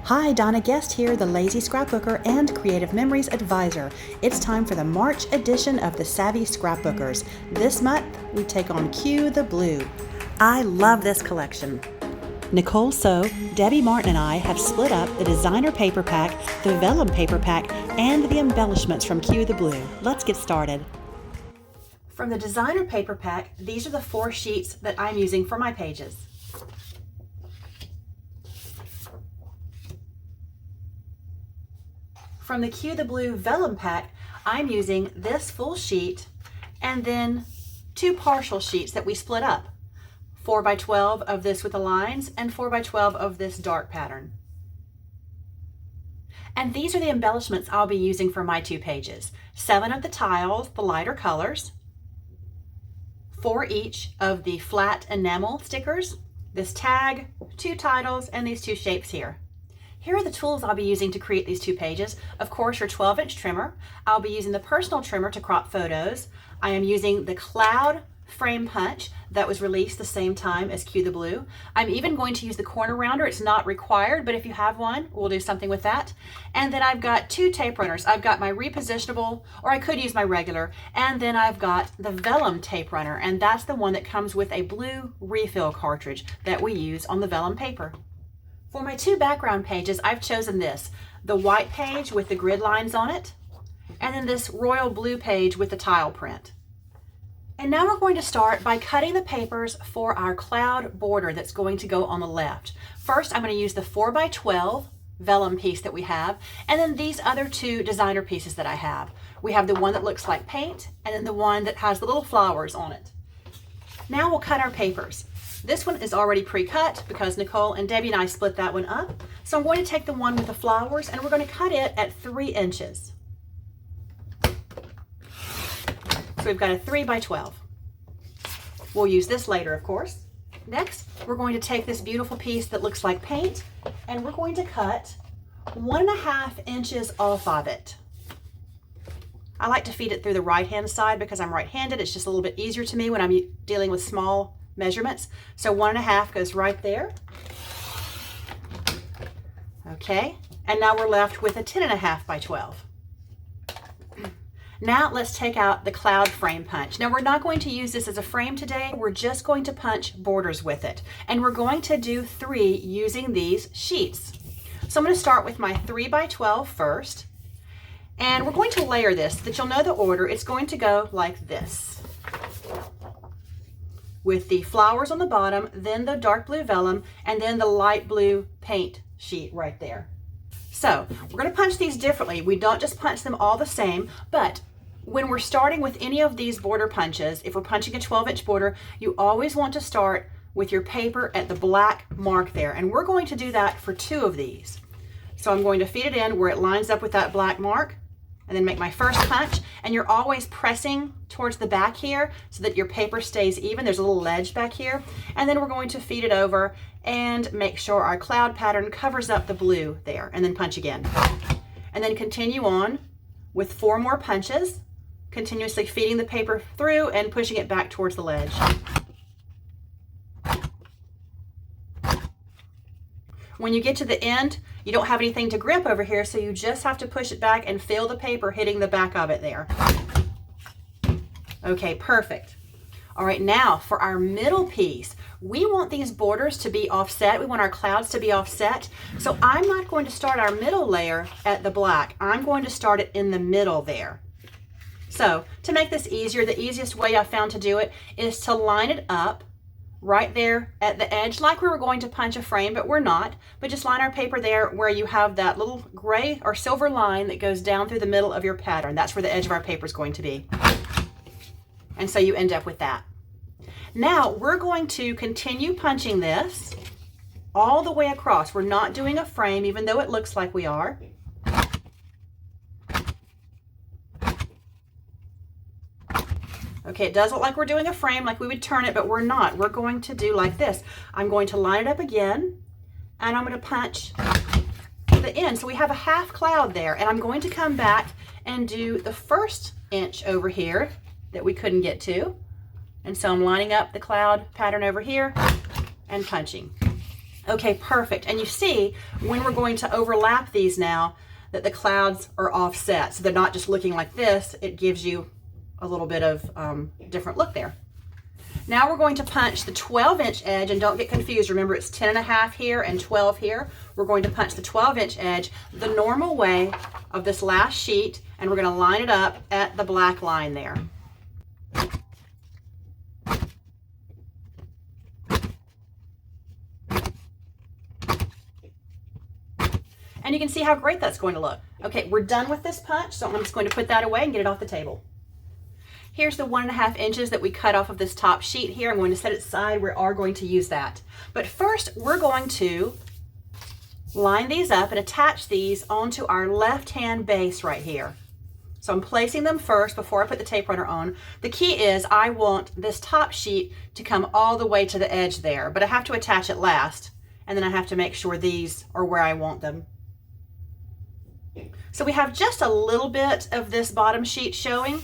Hi, Donna Guest here, the Lazy Scrapbooker and Creative Memories Advisor. It's time for the March edition of the Savvy Scrapbookers. This month, we take on Q the Blue. I love this collection. Nicole So, Debbie Martin and I have split up the designer paper pack, the Vellum paper pack, and the embellishments from Q the Blue. Let's get started. From the designer paper pack, these are the 4 sheets that I'm using for my pages. From the Q the Blue Vellum pack, I'm using this full sheet and then 2 partial sheets that we split up. 4x12 of this with the lines and 4x12 of this dark pattern. And these are the embellishments I'll be using for my 2 pages. 7 of the tiles, the lighter colors, 4 each of the flat enamel stickers, this tag, 2 titles, and these 2 shapes here. Here are the tools I'll be using to create these 2 pages. Of course, your 12-inch trimmer. I'll be using the personal trimmer to crop photos. I am using the Cloud frame punch that was released the same time as Q the Blue. I'm even going to use the corner rounder. It's not required, but if you have one, we'll do something with that. And then I've got 2 tape runners. I've got my Repositionable, or I could use my regular, and then I've got the Vellum tape runner, and that's the one that comes with a blue refill cartridge that we use on the Vellum paper. For my 2 background pages, I've chosen this, the white page with the grid lines on it, and then this royal blue page with the tile print. And now we're going to start by cutting the papers for our cloud border that's going to go on the left. First, I'm going to use the 4x12 vellum piece that we have, and then these other 2 designer pieces that I have. We have the one that looks like paint, and then the one that has the little flowers on it. Now we'll cut our papers. This one is already pre-cut because Nicole and Debbie and I split that one up. So I'm going to take the one with the flowers and we're going to cut it at 3 inches. So we've got a 3x12. We'll use this later, of course. Next, we're going to take this beautiful piece that looks like paint and we're going to cut 1.5 inches off of it. I like to feed it through the right-hand side because I'm right-handed. It's just a little bit easier to me when I'm dealing with small measurements. So 1.5 goes right there. Okay, and now we're left with a 10.5 by 12. Now let's take out the cloud frame punch. Now we're not going to use this as a frame today. We're just going to punch borders with it. And we're going to do 3 using these sheets. So I'm going to start with my 3x12 first. And we're going to layer this so that you'll know the order. It's going to go like this, with the flowers on the bottom, then the dark blue vellum, and then the light blue paint sheet right there. So we're going to punch these differently. We don't just punch them all the same, but when we're starting with any of these border punches, if we're punching a 12-inch border, you always want to start with your paper at the black mark there. And we're going to do that for 2 of these. So I'm going to feed it in where it lines up with that black mark, and then make my first punch, and you're always pressing towards the back here so that your paper stays even. There's a little ledge back here, and then we're going to feed it over and make sure our cloud pattern covers up the blue there, and then punch again. And then continue on with 4 more punches, continuously feeding the paper through and pushing it back towards the ledge. When you get to the end, you don't have anything to grip over here, so you just have to push it back and feel the paper hitting the back of it there. Okay, perfect. All right, now for our middle piece, we want these borders to be offset. We want our clouds to be offset. So I'm not going to start our middle layer at the black. I'm going to start it in the middle there. So to make this easier, the easiest way I found to do it is to line it up right there at the edge, like we were going to punch a frame, but we're not. But just line our paper there where you have that little gray or silver line that goes down through the middle of your pattern. That's where the edge of our paper is going to be. And so you end up with that. Now we're going to continue punching this all the way across. We're not doing a frame, even though it looks like we are. Okay, it does look like we're doing a frame, like we would turn it, but we're not. We're going to do like this. I'm going to line it up again, and I'm going to punch the end. So we have a half cloud there, and I'm going to come back and do the first inch over here that we couldn't get to. And so I'm lining up the cloud pattern over here and punching. Okay, perfect. And you see, when we're going to overlap these now, that the clouds are offset. So they're not just looking like this. It gives you a little bit of different look there. Now we're going to punch the 12-inch edge, and don't get confused. Remember, it's 10.5 here and 12 here. We're going to punch the 12-inch edge the normal way of this last sheet, and we're going to line it up at the black line there. And you can see how great that's going to look. Okay, we're done with this punch, so I'm just going to put that away and get it off the table. Here's the 1.5 inches that we cut off of this top sheet here. I'm going to set it aside. We are going to use that. But first, we're going to line these up and attach these onto our left-hand base right here. So I'm placing them first before I put the tape runner on. The key is I want this top sheet to come all the way to the edge there, but I have to attach it last, and then I have to make sure these are where I want them. So we have just a little bit of this bottom sheet showing.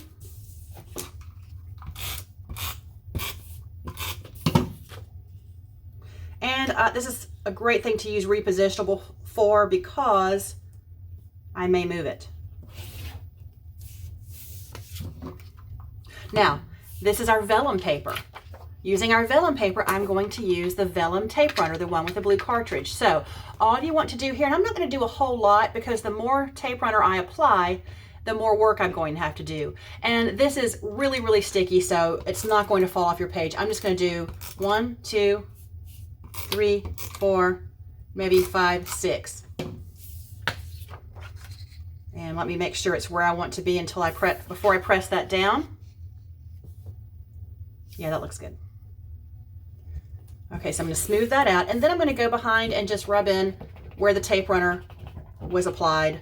And this is a great thing to use Repositionable for because I may move it. Now, this is our vellum paper. Using our vellum paper, I'm going to use the Vellum tape runner, the one with the blue cartridge. So all you want to do here, and I'm not going to do a whole lot because the more tape runner I apply, the more work I'm going to have to do. And this is really, really sticky, so it's not going to fall off your page. I'm just going to do 1, 2, 3, 4, maybe 5, 6. And let me make sure it's where I want to be until before I press that down. Yeah, that looks good. Okay, so I'm going to smooth that out, and then I'm going to go behind and just rub in where the tape runner was applied.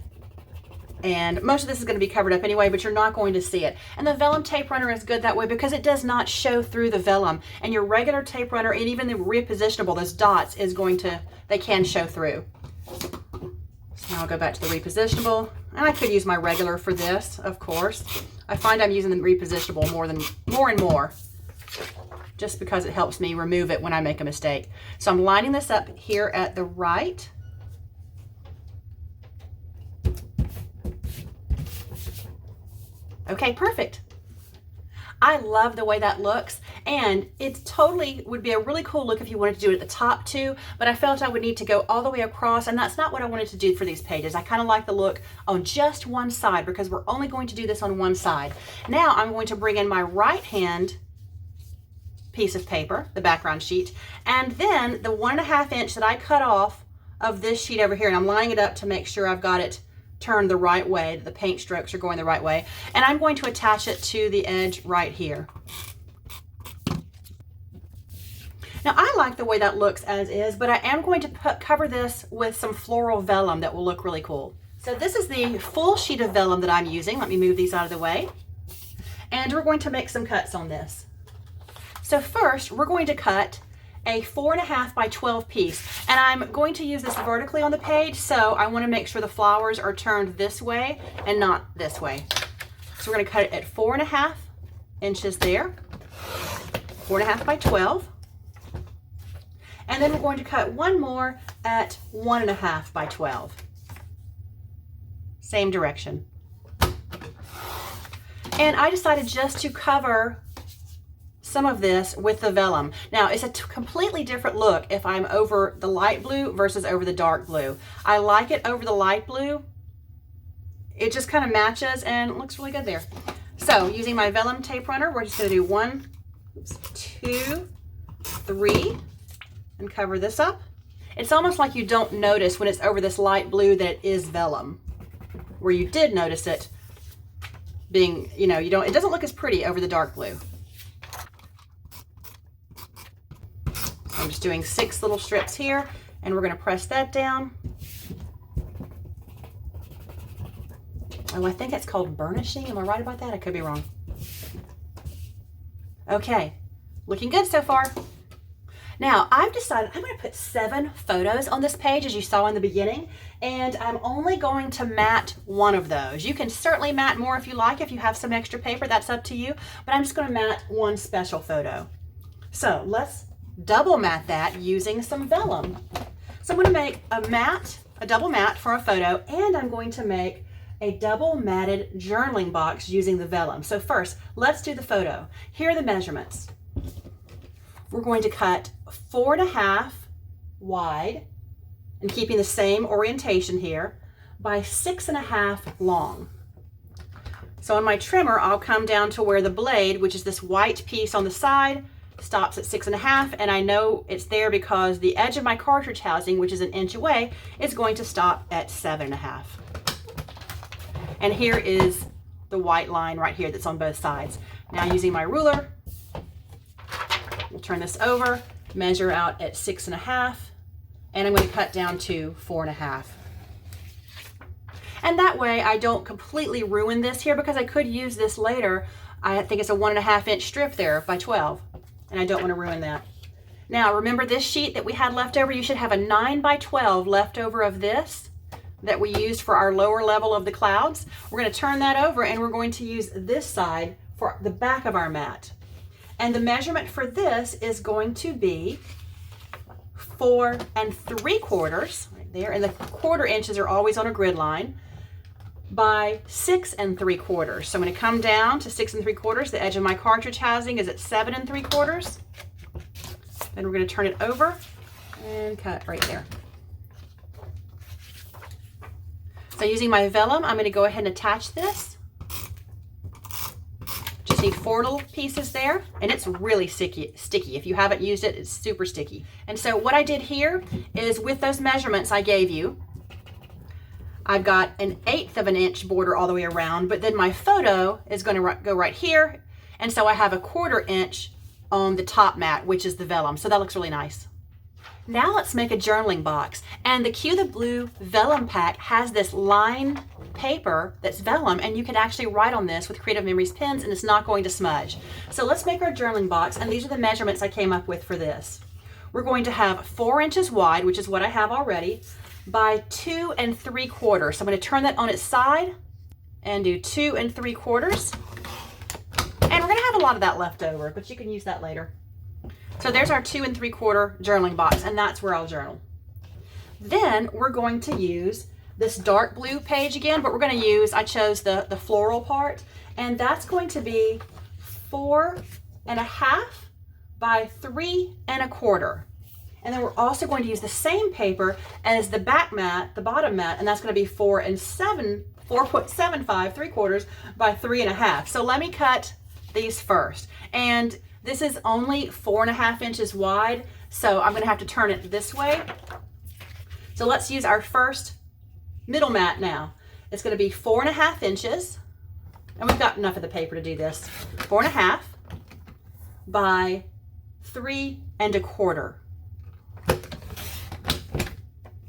And most of this is going to be covered up anyway, but you're not going to see it. And the Vellum tape runner is good that way because it does not show through the vellum. And your regular tape runner, and even the Repositionable, those dots, they can show through. So now I'll go back to the Repositionable. And I could use my regular for this, of course. I find I'm using the Repositionable more and more, just because it helps me remove it when I make a mistake. So I'm lining this up here at the right. Okay, perfect. I love the way that looks, and it totally would be a really cool look if you wanted to do it at the top too, but I felt I would need to go all the way across, and that's not what I wanted to do for these pages. I kind of like the look on just one side because we're only going to do this on one side. Now I'm going to bring in my right hand piece of paper, the background sheet, and then the 1.5 inch that I cut off of this sheet over here, and I'm lining it up to make sure I've got it turned the right way, that the paint strokes are going the right way, and I'm going to attach it to the edge right here. Now I like the way that looks as is, but I am going to cover this with some floral vellum that will look really cool. So this is the full sheet of vellum that I'm using. Let me move these out of the way, and we're going to make some cuts on this. So first, we're going to cut a 4.5 by 12 piece, and I'm going to use this vertically on the page, so I want to make sure the flowers are turned this way and not this way. So we're going to cut it at 4.5 inches there, 4.5 by 12, and then we're going to cut one more at 1.5 by 12. Same direction. And I decided just to cover some of this with the vellum. Now it's a completely different look if I'm over the light blue versus over the dark blue. I like it over the light blue. It just kind of matches and it looks really good there. So using my vellum tape runner, we're just going to do 1, 2, 3 and cover this up. It's almost like you don't notice when it's over this light blue that it is vellum, where you did notice it being, it doesn't look as pretty over the dark blue. I'm just doing 6 little strips here, and we're going to press that down. Oh, I think it's called burnishing. Am I right about that? I could be wrong. Okay, looking good so far. Now, I've decided I'm going to put 7 photos on this page, as you saw in the beginning, and I'm only going to mat one of those. You can certainly mat more if you like, if you have some extra paper, that's up to you, but I'm just going to mat one special photo. So let's double mat that using some vellum. So I'm going to make a double mat for a photo, and I'm going to make a double matted journaling box using the vellum. So first, let's do the photo. Here are the measurements. We're going to cut 4.5 wide, and keeping the same orientation here, by 6.5 long. So on my trimmer, I'll come down to where the blade, which is this white piece on the side, stops at 6.5, and I know it's there because the edge of my cartridge housing, which is an inch away, is going to stop at 7.5. And here is the white line right here that's on both sides. Now using my ruler, we'll turn this over, measure out at 6.5, and I'm going to cut down to 4.5. And that way I don't completely ruin this here, because I could use this later. I think it's a 1.5 inch strip there by 12, and I don't want to ruin that. Now remember this sheet that we had left over? You should have a 9 by 12 left over of this that we used for our lower level of the clouds. We're going to turn that over, and we're going to use this side for the back of our mat. And the measurement for this is going to be 4 3/4 right there, and the 1/4 inches are always on a grid line, by 6 3/4. So I'm going to come down to 6 3/4. The edge of my cartridge housing is at 7 3/4. Then we're going to turn it over and cut right there. So using my vellum, I'm going to go ahead and attach this. Just need 4 little pieces there, and it's really sticky. If you haven't used it, it's super sticky. And so what I did here is, with those measurements I gave you, I've got an 1/8 of an inch border all the way around, but then my photo is going to go right here, and so I have a 1/4 inch on the top mat, which is the vellum. So that looks really nice. Now let's make a journaling box, and the Q the Blue vellum pack has this lined paper that's vellum, and you can actually write on this with Creative Memories pens, and it's not going to smudge. So let's make our journaling box, and these are the measurements I came up with for this. We're going to have 4 inches wide, which is what I have already, by 2 3/4. So I'm going to turn that on its side and do 2 3/4. And we're going to have a lot of that left over, but you can use that later. So there's our 2 3/4 journaling box, and that's where I'll journal. Then we're going to use this dark blue page again, but we're going to use, I chose the floral part, and that's going to be 4.5 by 3 1/4. And then we're also going to use the same paper as the back mat, the bottom mat, and that's going to be 4.75 3/4 by 3.5. So let me cut these first. And this is only 4.5 inches wide, so I'm going to have to turn it this way. So let's use our first middle mat now. It's going to be 4.5 inches, and we've got enough of the paper to do this. 4.5 by 3 1/4.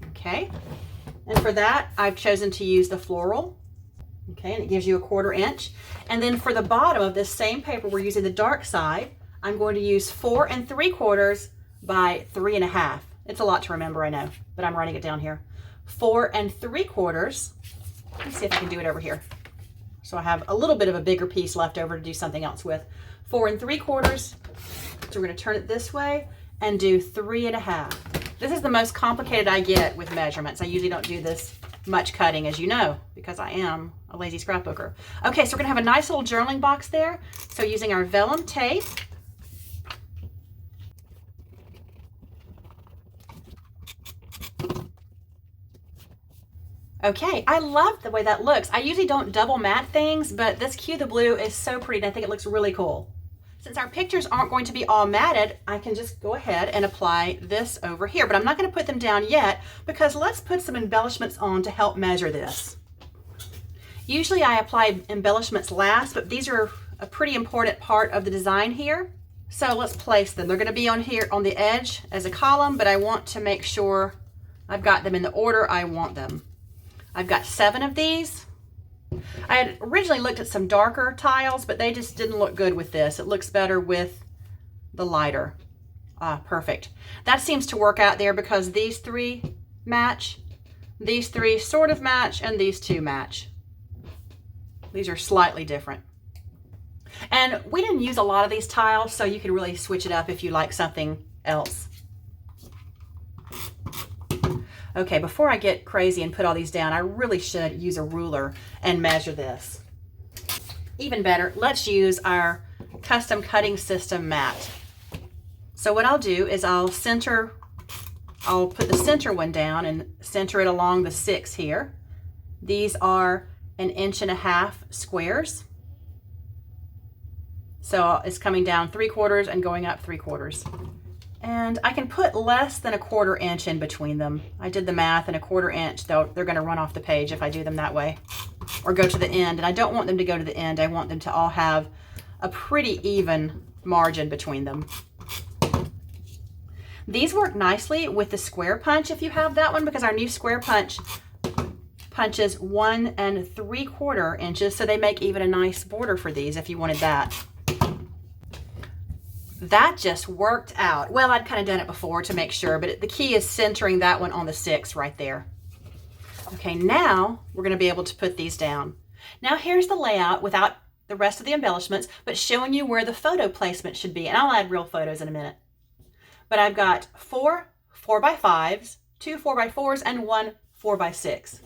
Okay, and for that I've chosen to use the floral. Okay, and it gives you a 1/4 inch. And then for the bottom of this same paper, we're using the dark side. I'm going to use 4 3/4 by 3.5. It's a lot to remember, I know, but I'm writing it down here. 4 3/4. Let's see if I can do it over here. So I have a little bit of a bigger piece left over to do something else with. 4 3/4. So we're going to turn it this way and do 3.5. This is the most complicated I get with measurements. I usually don't do this much cutting, as you know, because I am a lazy scrapbooker. Okay, so we're gonna have a nice little journaling box there. So using our vellum tape, okay, I love the way that looks. I usually don't double mat things, but this Q the Blue is so pretty, and I think it looks really cool. Since our pictures aren't going to be all matted, I can just go ahead and apply this over here, but I'm not going to put them down yet, because let's put some embellishments on to help measure this. Usually I apply embellishments last, but these are a pretty important part of the design here. So let's place them. They're going to be on here on the edge as a column, but I want to make sure I've got them in the order I want them. I've got 7 of these. I had originally looked at some darker tiles, but they just didn't look good with this. It looks better with the lighter. Perfect. That seems to work out there because these 3 match, these 3 sort of match, and these 2 match. These are slightly different. And we didn't use a lot of these tiles, so you can really switch it up if you like something else. Okay, before I get crazy and put all these down, I really should use a ruler and measure this. Even better, let's use our custom cutting system mat. So what I'll do is I'll put the center one down and center it along the 6 here. These are 1.5 inch squares. So it's coming down 3/4 and going up 3/4. And I can put less than 1/4 inch in between them. I did the math, and 1/4 inch, though they're gonna run off the page if I do them that way. Or go to the end, and I don't want them to go to the end. I want them to all have a pretty even margin between them. These work nicely with the square punch if you have that one, because our new square punch punches 1 3/4 inches, so they make even a nice border for these if you wanted that. That just worked out. Well, I'd kind of done it before to make sure, but the key is centering that one on the 6 right there. Okay, now we're going to be able to put these down. Now here's the layout without the rest of the embellishments, but showing you where the photo placement should be. And I'll add real photos in a minute. But I've got 4 4x5s, 2 4x4s, and 1 4x6.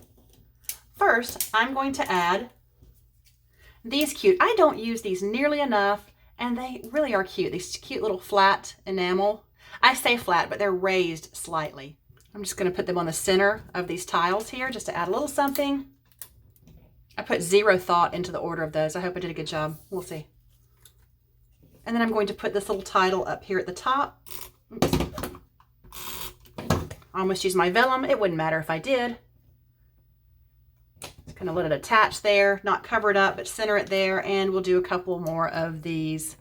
First, I'm going to add these cute. I don't use these nearly enough, and they really are cute. These cute little flat enamel. I say flat, but they're raised slightly. I'm just going to put them on the center of these tiles here just to add a little something. I put zero thought into the order of those. I hope I did a good job. We'll see. And then I'm going to put this little title up here at the top. Oops. I almost used my vellum. It wouldn't matter if I did. Just going to let it attach there, not cover it up, but center it there. And we'll do a couple more of these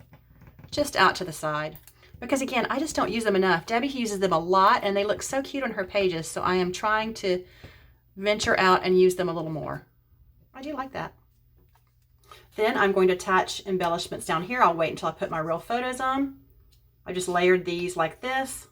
just out to the side. Because again, I just don't use them enough. Debbie uses them a lot, and they look so cute on her pages. So I am trying to venture out and use them a little more. I do like that. Then I'm going to attach embellishments down here. I'll wait until I put my real photos on. I just layered these like this.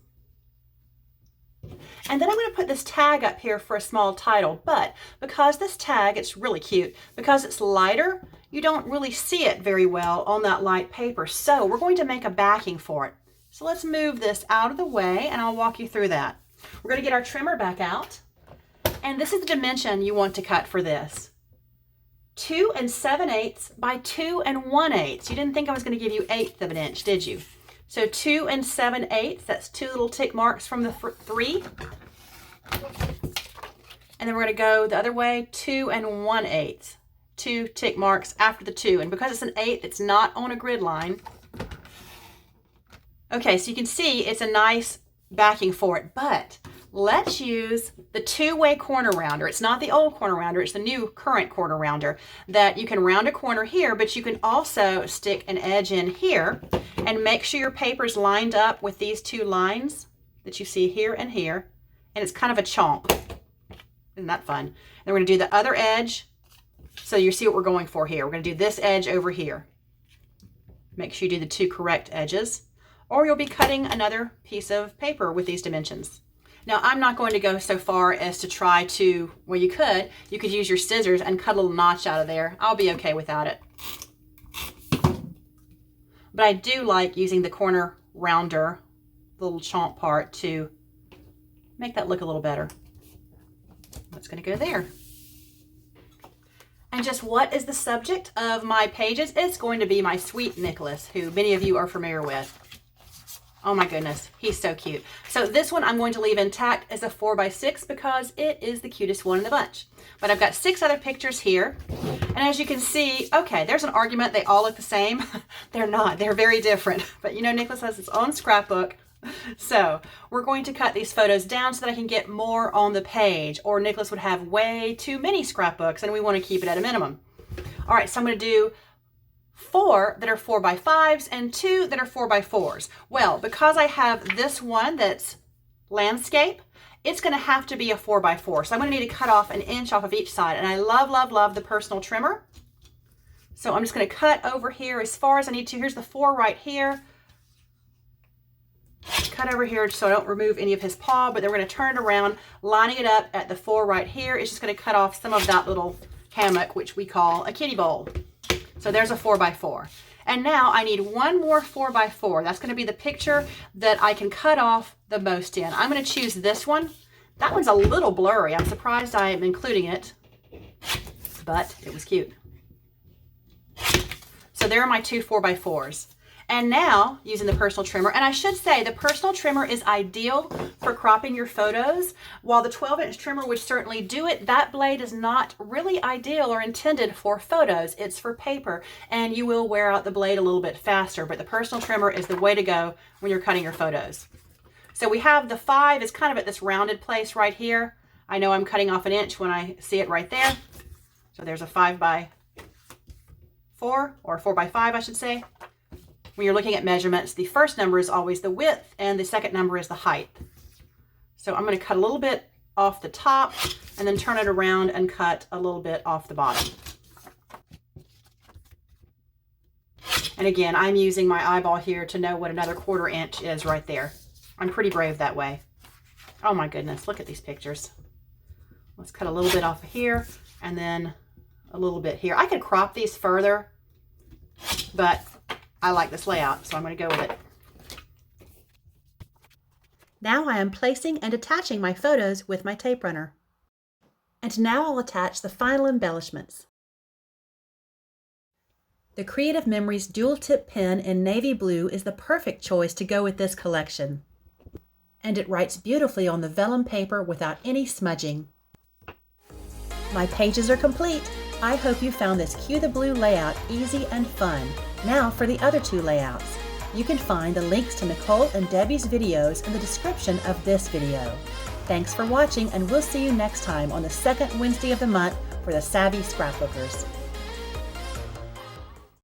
And then I'm going to put this tag up here for a small title. But because this tag, it's really cute, because it's lighter, you don't really see it very well on that light paper. So we're going to make a backing for it. So let's move this out of the way, and I'll walk you through that. We're going to get our trimmer back out. And this is the dimension you want to cut for this. 2 7/8 by 2 1/8. You didn't think I was going to give you 1/8 of an inch, did you? So 2 7/8, that's 2 little tick marks from the 3. And then we're going to go the other way, 2 1/8. 2 tick marks after the 2. And because it's an 1/8, it's not on a grid line. Okay, so you can see it's a nice backing for it, but let's use the 2-way corner rounder. It's not the old corner rounder, it's the new current corner rounder that you can round a corner here, but you can also stick an edge in here and make sure your paper's lined up with these 2 lines that you see here and here, and it's kind of a chomp. Isn't that fun? And we're going to do the other edge, so you see what we're going for here. We're going to do this edge over here. Make sure you do the 2 correct edges, or you'll be cutting another piece of paper with these dimensions. Now, I'm not going to go so far as to try to, well, you could use your scissors and cut a little notch out of there. I'll be okay without it. But I do like using the corner rounder, the little chomp part, to make that look a little better. That's going to go there. And just what is the subject of my pages? It's going to be my sweet Nicholas, who many of you are familiar with. Oh my goodness, he's so cute. So this one I'm going to leave intact as a 4x6 because it is the cutest one in the bunch. But I've got 6 other pictures here. And as you can see, okay, there's an argument they all look the same. They're not, they're very different. But you know, Nicholas has his own scrapbook. So we're going to cut these photos down so that I can get more on the page, or Nicholas would have way too many scrapbooks and we want to keep it at a minimum. All right, so I'm going to do 4 that are 4x5s and 2 that are 4x4s. Well, because I have this one that's landscape, it's going to have to be a 4x4. So I'm going to need to cut off 1 inch off of each side. And I love, love, love the personal trimmer. So I'm just going to cut over here as far as I need to. Here's the 4 right here. Cut over here so I don't remove any of his paw, but then we're going to turn it around, lining it up at the 4 right here. It's just going to cut off some of that little hammock, which we call a kiddie bowl. So there's a 4x4. And now I need one more 4x4. That's going to be the picture that I can cut off the most in. I'm going to choose this one. That one's a little blurry. I'm surprised I am including it, but it was cute. So there are my two 4x4s. And now, using the personal trimmer, and I should say the personal trimmer is ideal for cropping your photos. While the 12-inch trimmer would certainly do it, that blade is not really ideal or intended for photos. It's for paper, and you will wear out the blade a little bit faster, but the personal trimmer is the way to go when you're cutting your photos. So we have the 5 is kind of at this rounded place right here. I know I'm cutting off an inch when I see it right there. So there's a 5x4, or 4x5, I should say. When you're looking at measurements, the first number is always the width and the second number is the height. So I'm going to cut a little bit off the top and then turn it around and cut a little bit off the bottom. And again, I'm using my eyeball here to know what another 1/4 inch is right there. I'm pretty brave that way. Oh my goodness, look at these pictures. Let's cut a little bit off of here and then a little bit here. I could crop these further, but I like this layout, so I'm going to go with it. Now I am placing and attaching my photos with my tape runner. And now I'll attach the final embellishments. The Creative Memories dual tip pen in navy blue is the perfect choice to go with this collection. And it writes beautifully on the vellum paper without any smudging. My pages are complete. I hope you found this Cue the Blue layout easy and fun. Now for the other two layouts. You can find the links to Nicole and Debbie's videos in the description of this video. Thanks for watching, and we'll see you next time on the second Wednesday of the month for the Savvy Scrapbookers.